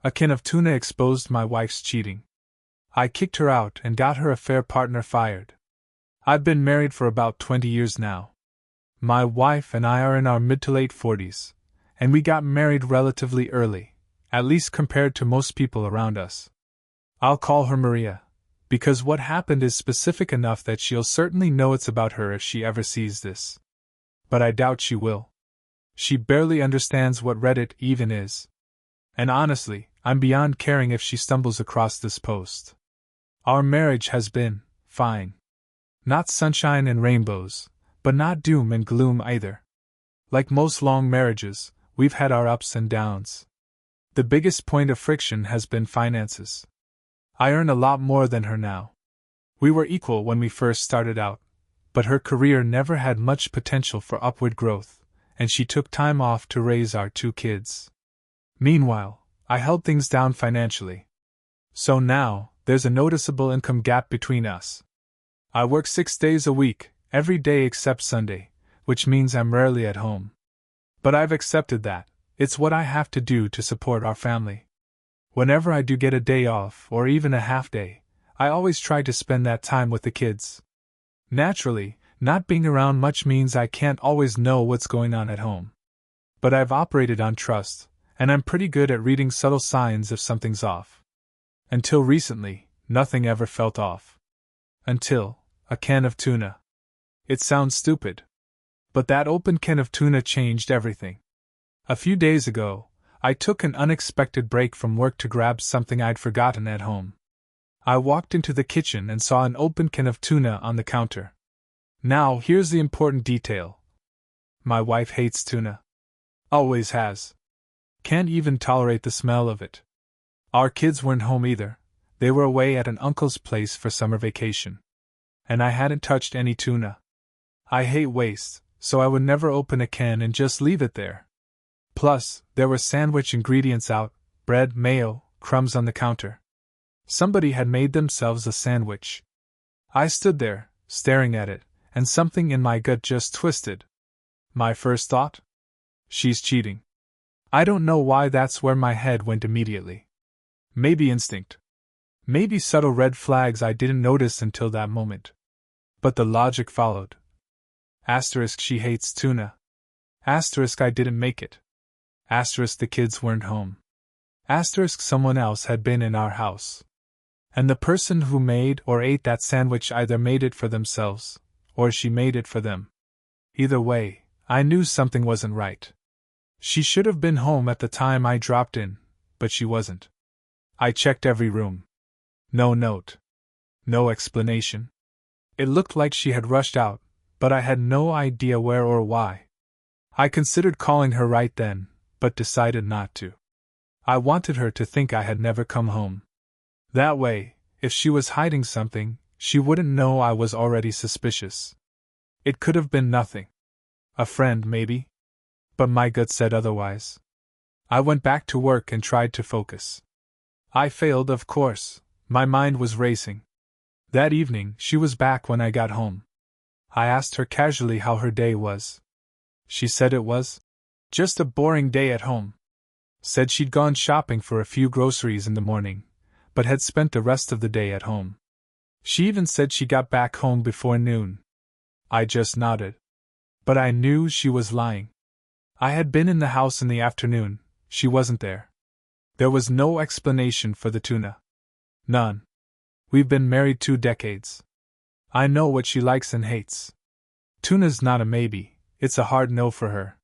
A can of tuna exposed my wife's cheating. I kicked her out and got her affair partner fired. I've been married for about 20 years now. My wife and I are in our mid to late 40s, and we got married relatively early, at least compared to most people around us. I'll call her Maria, because what happened is specific enough that she'll certainly know it's about her if she ever sees this. But I doubt she will. She barely understands what Reddit even is. And honestly, I'm beyond caring if she stumbles across this post. Our marriage has been fine. Not sunshine and rainbows, but not doom and gloom either. Like most long marriages, we've had our ups and downs. The biggest point of friction has been finances. I earn a lot more than her now. We were equal when we first started out, but her career never had much potential for upward growth, and she took time off to raise our 2 kids. Meanwhile, I held things down financially. So now, there's a noticeable income gap between us. I work 6 days a week, every day except Sunday, which means I'm rarely at home. But I've accepted that. It's what I have to do to support our family. Whenever I do get a day off, or even a half day, I always try to spend that time with the kids. Naturally, not being around much means I can't always know what's going on at home. But I've operated on trust, and I'm pretty good at reading subtle signs if something's off. Until recently, nothing ever felt off. Until a can of tuna. It sounds stupid. But that open can of tuna changed everything. A few days ago, I took an unexpected break from work to grab something I'd forgotten at home. I walked into the kitchen and saw an open can of tuna on the counter. Now, here's the important detail. My wife hates tuna. Always has. Can't even tolerate the smell of it. Our kids weren't home either. They were away at an uncle's place for summer vacation. And I hadn't touched any tuna. I hate waste, so I would never open a can and just leave it there. Plus, there were sandwich ingredients out, bread, mayo, crumbs on the counter. Somebody had made themselves a sandwich. I stood there, staring at it, and something in my gut just twisted. My first thought? She's cheating. I don't know why that's where my head went immediately. Maybe instinct. Maybe subtle red flags I didn't notice until that moment. But the logic followed. Asterisk, she hates tuna. Asterisk, I didn't make it. Asterisk, the kids weren't home. Asterisk, someone else had been in our house. And the person who made or ate that sandwich either made it for themselves, or she made it for them. Either way, I knew something wasn't right. She should have been home at the time I dropped in, but she wasn't. I checked every room. No note. No explanation. It looked like she had rushed out, but I had no idea where or why. I considered calling her right then, but decided not to. I wanted her to think I had never come home. That way, if she was hiding something, she wouldn't know I was already suspicious. It could have been nothing. A friend, maybe? But my gut said otherwise. I went back to work and tried to focus. I failed, of course. My mind was racing. That evening, she was back when I got home. I asked her casually how her day was. She said it was just a boring day at home. Said she'd gone shopping for a few groceries in the morning, but had spent the rest of the day at home. She even said she got back home before noon. I just nodded. But I knew she was lying. I had been in the house in the afternoon. She wasn't there. There was no explanation for the tuna. None. We've been married 2 decades. I know what she likes and hates. Tuna's not a maybe, it's a hard no for her.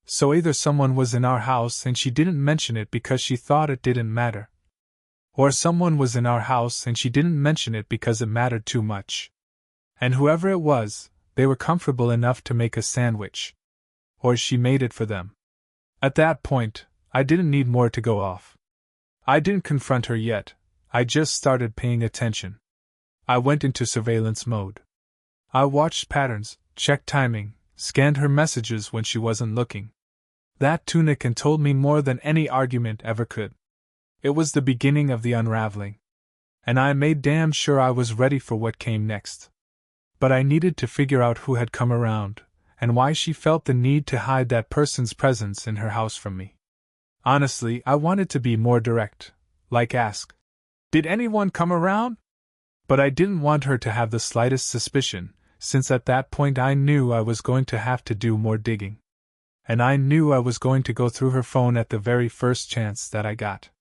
So either someone was in our house and she didn't mention it because she thought it didn't matter. Or someone was in our house and she didn't mention it because it mattered too much. And whoever it was, they were comfortable enough to make a sandwich. Or she made it for them. At that point, I didn't need more to go off. I didn't confront her yet, I just started paying attention. I went into surveillance mode. I watched patterns, checked timing, scanned her messages when she wasn't looking. That tuna can told me more than any argument ever could. It was the beginning of the unraveling. And I made damn sure I was ready for what came next. But I needed to figure out who had come around, and why she felt the need to hide that person's presence in her house from me. Honestly, I wanted to be more direct, like ask, "Did anyone come around?" But I didn't want her to have the slightest suspicion, since at that point I knew I was going to have to do more digging. And I knew I was going to go through her phone at the very first chance that I got.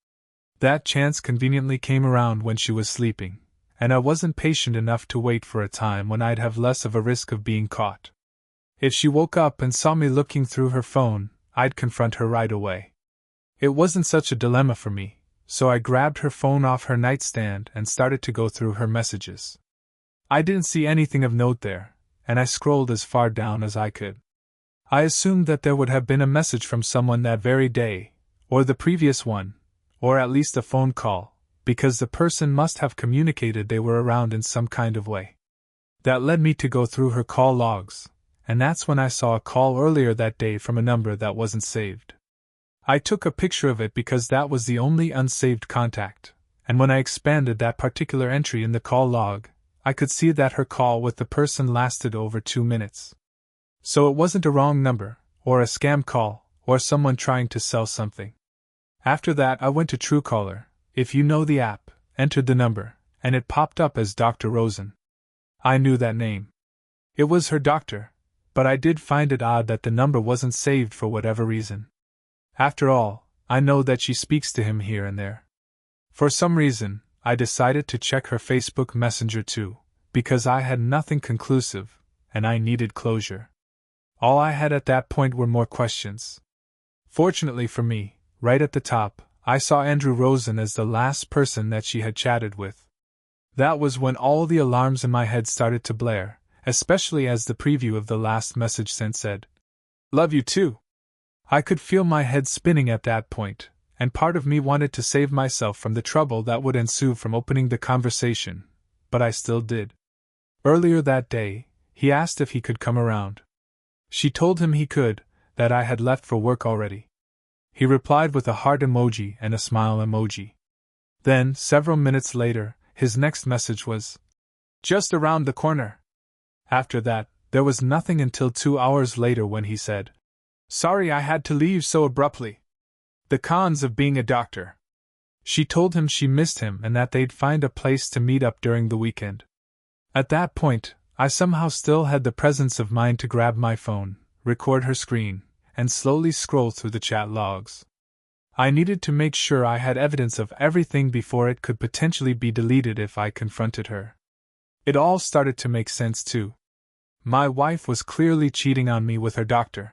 That chance conveniently came around when she was sleeping, and I wasn't patient enough to wait for a time when I'd have less of a risk of being caught. If she woke up and saw me looking through her phone, I'd confront her right away. It wasn't such a dilemma for me, so I grabbed her phone off her nightstand and started to go through her messages. I didn't see anything of note there, and I scrolled as far down as I could. I assumed that there would have been a message from someone that very day, or the previous one, or at least a phone call, because the person must have communicated they were around in some kind of way. That led me to go through her call logs, and that's when I saw a call earlier that day from a number that wasn't saved. I took a picture of it because that was the only unsaved contact, and when I expanded that particular entry in the call log, I could see that her call with the person lasted over 2 minutes. So it wasn't a wrong number, or a scam call, or someone trying to sell something. After that I went to Truecaller, if you know the app, entered the number, and it popped up as Dr. Rosen. I knew that name. It was her doctor, but I did find it odd that the number wasn't saved for whatever reason. After all, I know that she speaks to him here and there. For some reason, I decided to check her Facebook Messenger too, because I had nothing conclusive, and I needed closure. All I had at that point were more questions. Fortunately for me, right at the top, I saw Andrew Rosen as the last person that she had chatted with. That was when all the alarms in my head started to blare, especially as the preview of the last message sent said, "Love you too." I could feel my head spinning at that point, and part of me wanted to save myself from the trouble that would ensue from opening the conversation, but I still did. Earlier that day, he asked if he could come around. She told him he could, that I had left for work already. He replied with a heart emoji and a smile emoji. Then, several minutes later, his next message was, "Just around the corner." After that, there was nothing until 2 hours later when he said, "Sorry I had to leave so abruptly. The cons of being a doctor." She told him she missed him and that they'd find a place to meet up during the weekend. At that point, I somehow still had the presence of mind to grab my phone, record her screen, and slowly scroll through the chat logs. I needed to make sure I had evidence of everything before it could potentially be deleted if I confronted her. It all started to make sense too. My wife was clearly cheating on me with her doctor.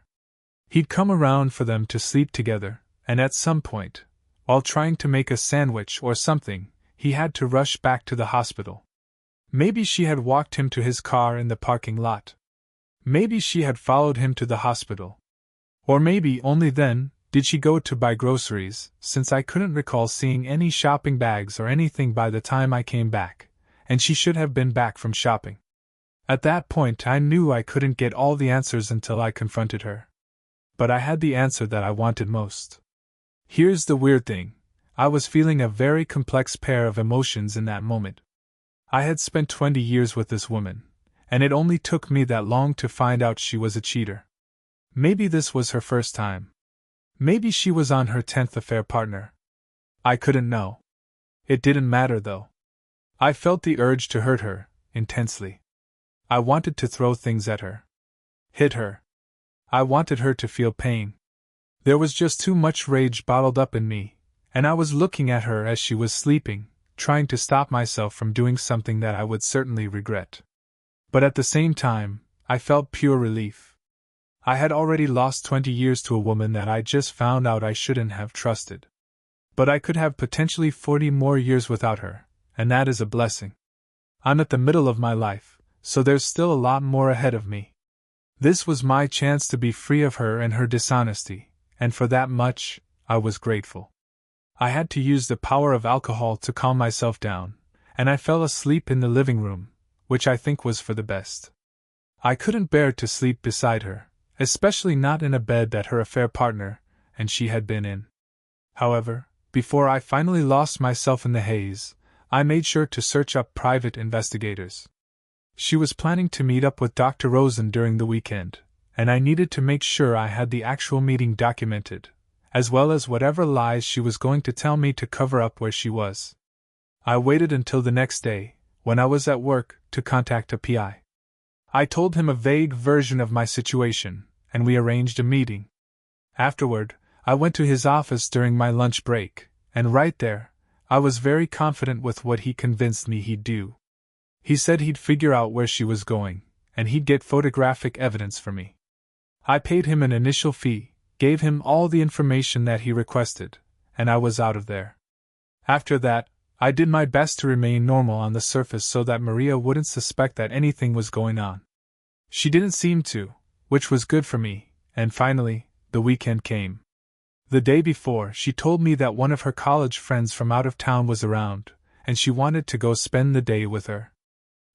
He'd come around for them to sleep together, and at some point, while trying to make a sandwich or something, he had to rush back to the hospital. Maybe she had walked him to his car in the parking lot. Maybe she had followed him to the hospital. Or maybe only then did she go to buy groceries, since I couldn't recall seeing any shopping bags or anything by the time I came back, and she should have been back from shopping. At that point I knew I couldn't get all the answers until I confronted her. But I had the answer that I wanted most. Here's the weird thing, I was feeling a very complex pair of emotions in that moment. I had spent 20 years with this woman, and it only took me that long to find out she was a cheater. Maybe this was her first time. Maybe she was on her 10th affair partner. I couldn't know. It didn't matter though. I felt the urge to hurt her, intensely. I wanted to throw things at her. Hit her. I wanted her to feel pain. There was just too much rage bottled up in me, and I was looking at her as she was sleeping, trying to stop myself from doing something that I would certainly regret. But at the same time, I felt pure relief. I had already lost 20 years to a woman that I just found out I shouldn't have trusted. But I could have potentially 40 more years without her, and that is a blessing. I'm at the middle of my life, so there's still a lot more ahead of me. This was my chance to be free of her and her dishonesty, and for that much, I was grateful. I had to use the power of alcohol to calm myself down, and I fell asleep in the living room, which I think was for the best. I couldn't bear to sleep beside her, especially not in a bed that her affair partner and she had been in. However, before I finally lost myself in the haze, I made sure to search up private investigators. She was planning to meet up with Dr. Rosen during the weekend, and I needed to make sure I had the actual meeting documented, as well as whatever lies she was going to tell me to cover up where she was. I waited until the next day, when I was at work, to contact a PI. I told him a vague version of my situation, and we arranged a meeting. Afterward, I went to his office during my lunch break, and right there, I was very confident with what he convinced me he'd do. He said he'd figure out where she was going, and he'd get photographic evidence for me. I paid him an initial fee, gave him all the information that he requested, and I was out of there. After that, I did my best to remain normal on the surface so that Maria wouldn't suspect that anything was going on. She didn't seem to, which was good for me, and finally, the weekend came. The day before, she told me that one of her college friends from out of town was around, and she wanted to go spend the day with her.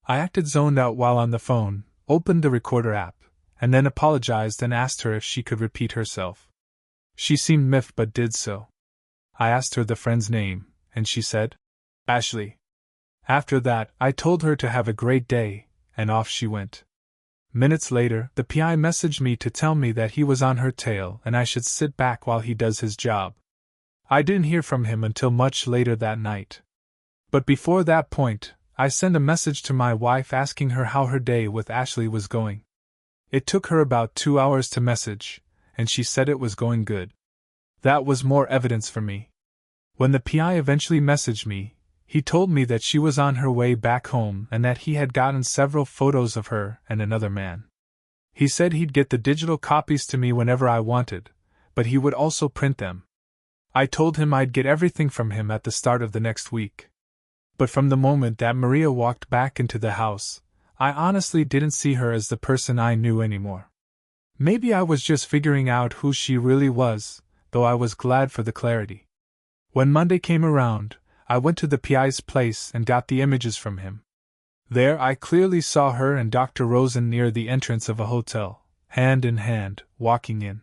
I acted zoned out while on the phone, opened the recorder app, and then apologized and asked her if she could repeat herself. She seemed miffed but did so. I asked her the friend's name, and she said, Ashley. After that, I told her to have a great day, and off she went. Minutes later, the PI messaged me to tell me that he was on her tail and I should sit back while he does his job. I didn't hear from him until much later that night. But before that point, I sent a message to my wife asking her how her day with Ashley was going. It took her about 2 hours to message, and she said it was going good. That was more evidence for me. When the PI eventually messaged me, he told me that she was on her way back home and that he had gotten several photos of her and another man. He said he'd get the digital copies to me whenever I wanted, but he would also print them. I told him I'd get everything from him at the start of the next week. But from the moment that Maria walked back into the house, I honestly didn't see her as the person I knew anymore. Maybe I was just figuring out who she really was, though I was glad for the clarity. When Monday came around, I went to the PI's place and got the images from him. There I clearly saw her and Dr. Rosen near the entrance of a hotel, hand in hand, walking in.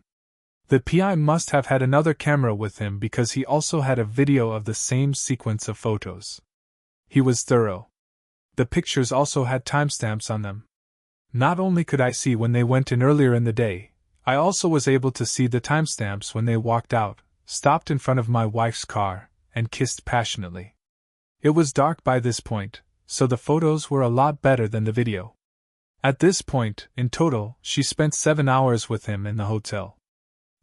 The PI must have had another camera with him because he also had a video of the same sequence of photos. He was thorough. The pictures also had timestamps on them. Not only could I see when they went in earlier in the day, I also was able to see the timestamps when they walked out, stopped in front of my wife's car, and kissed passionately. It was dark by this point, so the photos were a lot better than the video. At this point, in total, she spent 7 hours with him in the hotel.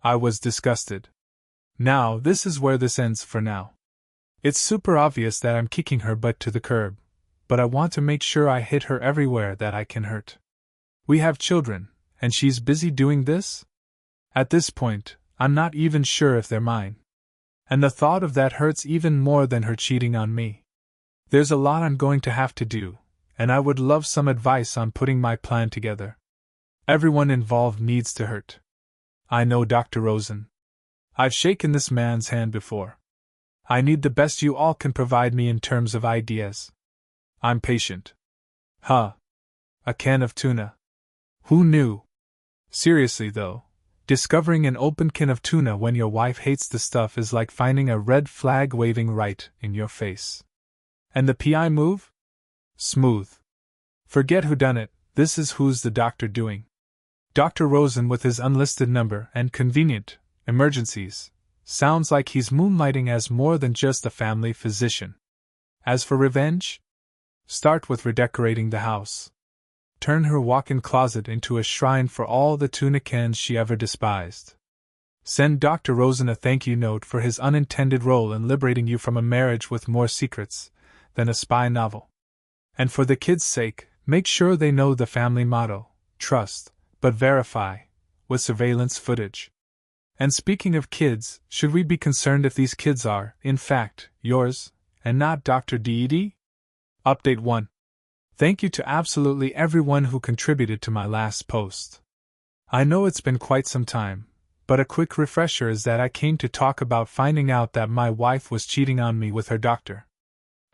I was disgusted. Now, this is where this ends for now. It's super obvious that I'm kicking her butt to the curb, but I want to make sure I hit her everywhere that I can hurt. We have children, and she's busy doing this? At this point, I'm not even sure if they're mine. And the thought of that hurts even more than her cheating on me. There's a lot I'm going to have to do, and I would love some advice on putting my plan together. Everyone involved needs to hurt. I know Dr. Rosen. I've shaken this man's hand before. I need the best you all can provide me in terms of ideas. I'm patient. Huh. A can of tuna. Who knew? Seriously though, discovering an open can of tuna when your wife hates the stuff is like finding a red flag waving right in your face. And the PI move? Smooth. Forget who done it, this is who's the doctor doing. Dr. Rosen with his unlisted number and convenient emergencies. Sounds like he's moonlighting as more than just a family physician. As for revenge? Start with redecorating the house. Turn her walk-in closet into a shrine for all the tuna cans she ever despised. Send Dr. Rosen a thank you note for his unintended role in liberating you from a marriage with more secrets than a spy novel. And for the kids' sake, make sure they know the family motto, trust, but verify, with surveillance footage. And speaking of kids, should we be concerned if these kids are, in fact, yours, and not Dr. D.E.D.? Update 1. Thank you to absolutely everyone who contributed to my last post. I know it's been quite some time, but a quick refresher is that I came to talk about finding out that my wife was cheating on me with her doctor.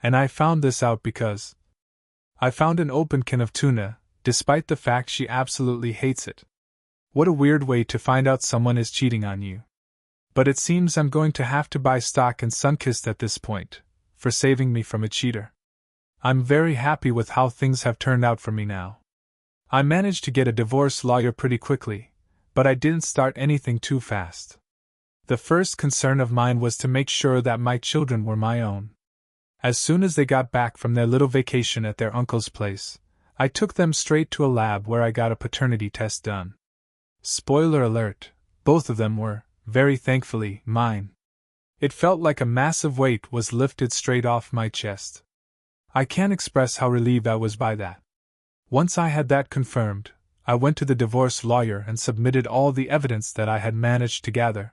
And I found this out because I found an open can of tuna, despite the fact she absolutely hates it. What a weird way to find out someone is cheating on you. But it seems I'm going to have to buy stock in Sunkist at this point, for saving me from a cheater. I'm very happy with how things have turned out for me now. I managed to get a divorce lawyer pretty quickly, but I didn't start anything too fast. The first concern of mine was to make sure that my children were my own. As soon as they got back from their little vacation at their uncle's place, I took them straight to a lab where I got a paternity test done. Spoiler alert, both of them were, very thankfully, mine. It felt like a massive weight was lifted straight off my chest. I can't express how relieved I was by that. Once I had that confirmed, I went to the divorce lawyer and submitted all the evidence that I had managed to gather.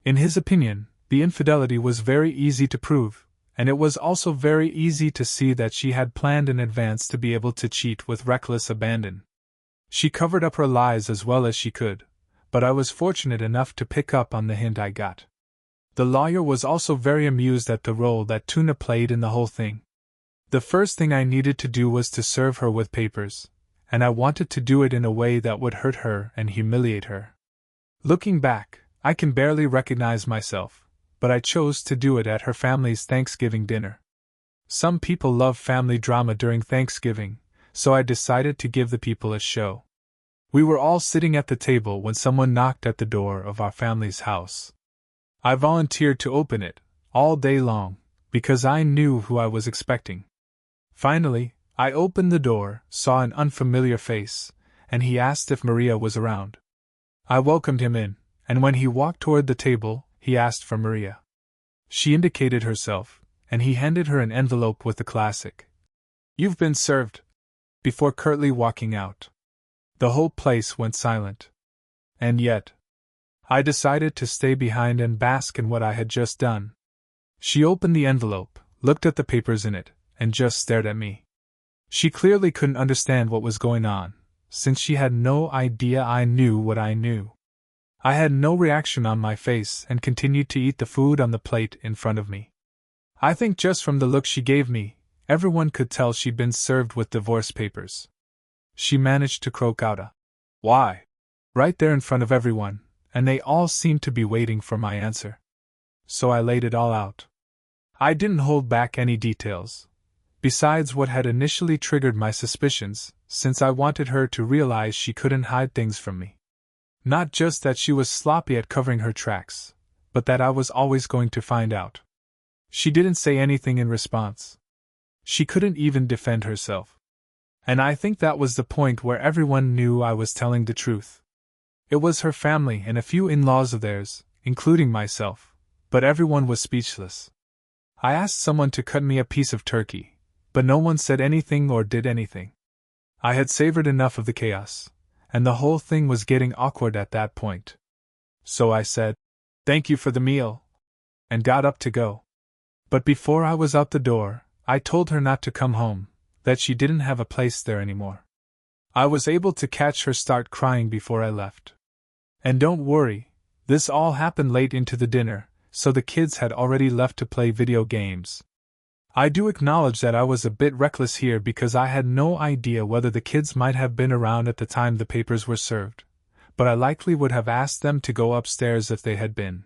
In his opinion, the infidelity was very easy to prove, and it was also very easy to see that she had planned in advance to be able to cheat with reckless abandon. She covered up her lies as well as she could, but I was fortunate enough to pick up on the hint I got. The lawyer was also very amused at the role that Tuna played in the whole thing. The first thing I needed to do was to serve her with papers, and I wanted to do it in a way that would hurt her and humiliate her. Looking back, I can barely recognize myself, but I chose to do it at her family's Thanksgiving dinner. Some people love family drama during Thanksgiving, so I decided to give the people a show. We were all sitting at the table when someone knocked at the door of our family's house. I volunteered to open it, all day long, because I knew who I was expecting. Finally, I opened the door, saw an unfamiliar face, and he asked if Maria was around. I welcomed him in, and when he walked toward the table, he asked for Maria. She indicated herself, and he handed her an envelope with the classic "You've been served," before curtly walking out. The whole place went silent. And yet, I decided to stay behind and bask in what I had just done. She opened the envelope, looked at the papers in it, and just stared at me. She clearly couldn't understand what was going on, since she had no idea I knew what I knew. I had no reaction on my face and continued to eat the food on the plate in front of me. I think just from the look she gave me, everyone could tell she'd been served with divorce papers. She managed to croak out a "Why?" right there in front of everyone, and they all seemed to be waiting for my answer. So I laid it all out. I didn't hold back any details, besides what had initially triggered my suspicions, since I wanted her to realize she couldn't hide things from me. Not just that she was sloppy at covering her tracks, but that I was always going to find out. She didn't say anything in response. She couldn't even defend herself. And I think that was the point where everyone knew I was telling the truth. It was her family and a few in-laws of theirs, including myself, but everyone was speechless. I asked someone to cut me a piece of turkey, but no one said anything or did anything. I had savored enough of the chaos, and the whole thing was getting awkward at that point. So I said, "Thank you for the meal," and got up to go. But before I was out the door, I told her not to come home, that she didn't have a place there anymore. I was able to catch her start crying before I left. And don't worry, this all happened late into the dinner, so the kids had already left to play video games. I do acknowledge that I was a bit reckless here because I had no idea whether the kids might have been around at the time the papers were served, but I likely would have asked them to go upstairs if they had been.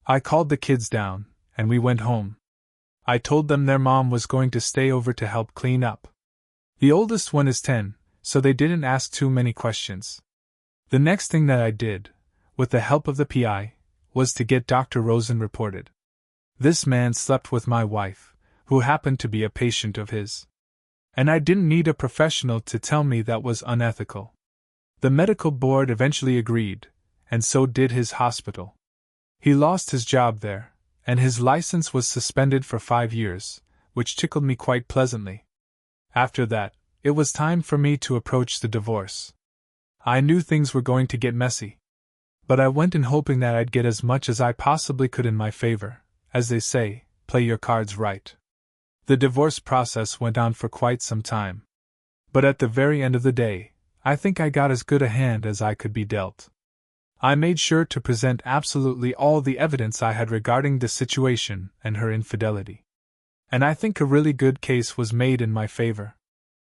I called the kids down, and we went home. I told them their mom was going to stay over to help clean up. The oldest one is 10, so they didn't ask too many questions. The next thing that I did, with the help of the PI, was to get Dr. Rosen reported. This man slept with my wife, who happened to be a patient of his. And I didn't need a professional to tell me that was unethical. The medical board eventually agreed, and so did his hospital. He lost his job there, and his license was suspended for 5 years, which tickled me quite pleasantly. After that, it was time for me to approach the divorce. I knew things were going to get messy. But I went in hoping that I'd get as much as I possibly could in my favor. As they say, play your cards right. The divorce process went on for quite some time. But at the very end of the day, I think I got as good a hand as I could be dealt. I made sure to present absolutely all the evidence I had regarding the situation and her infidelity. And I think a really good case was made in my favor.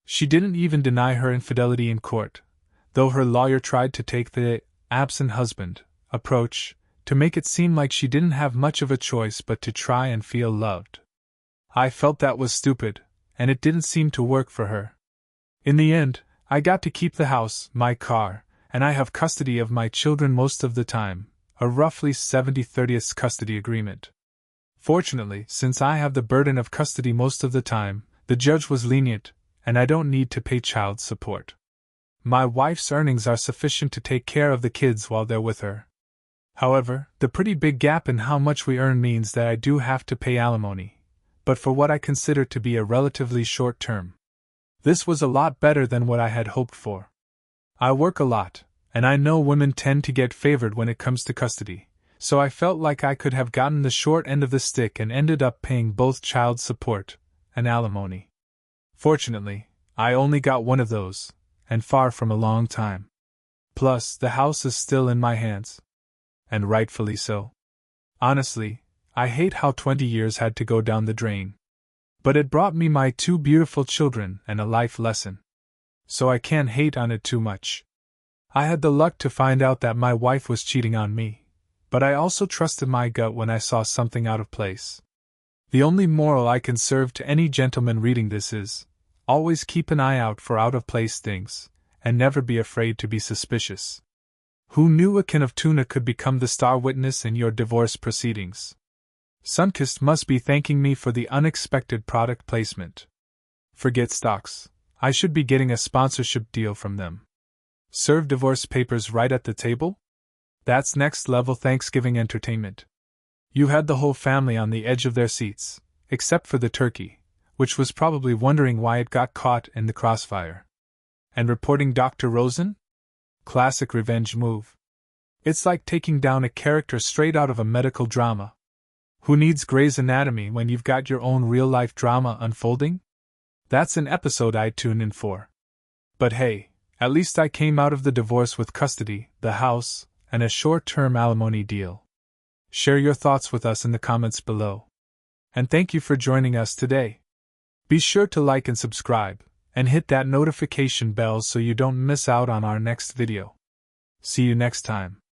She didn't even deny her infidelity in court, though her lawyer tried to take the absent husband approach to make it seem like she didn't have much of a choice but to try and feel loved. I felt that was stupid, and it didn't seem to work for her. In the end, I got to keep the house, my car, and I have custody of my children most of the time, a roughly 70-30 custody agreement. Fortunately, since I have the burden of custody most of the time, the judge was lenient, and I don't need to pay child support. My wife's earnings are sufficient to take care of the kids while they're with her. However, the pretty big gap in how much we earn means that I do have to pay alimony, but for what I consider to be a relatively short term. This was a lot better than what I had hoped for. I work a lot, and I know women tend to get favored when it comes to custody, so I felt like I could have gotten the short end of the stick and ended up paying both child support and alimony. Fortunately, I only got one of those, and far from a long time. Plus, the house is still in my hands. And rightfully so. Honestly, I hate how 20 years had to go down the drain. But it brought me my 2 beautiful children and a life lesson. So I can't hate on it too much. I had the luck to find out that my wife was cheating on me, but I also trusted my gut when I saw something out of place. The only moral I can serve to any gentleman reading this is, always keep an eye out for out-of-place things, and never be afraid to be suspicious. Who knew a can of tuna could become the star witness in your divorce proceedings? Sunkist must be thanking me for the unexpected product placement. Forget stocks. I should be getting a sponsorship deal from them. Serve divorce papers right at the table? That's next level Thanksgiving entertainment. You had the whole family on the edge of their seats, except for the turkey, which was probably wondering why it got caught in the crossfire. And reporting Dr. Rosen? Classic revenge move. It's like taking down a character straight out of a medical drama. Who needs Grey's Anatomy when you've got your own real-life drama unfolding? That's an episode I'd tune in for. But hey, at least I came out of the divorce with custody, the house, and a short-term alimony deal. Share your thoughts with us in the comments below. And thank you for joining us today. Be sure to like and subscribe, and hit that notification bell so you don't miss out on our next video. See you next time.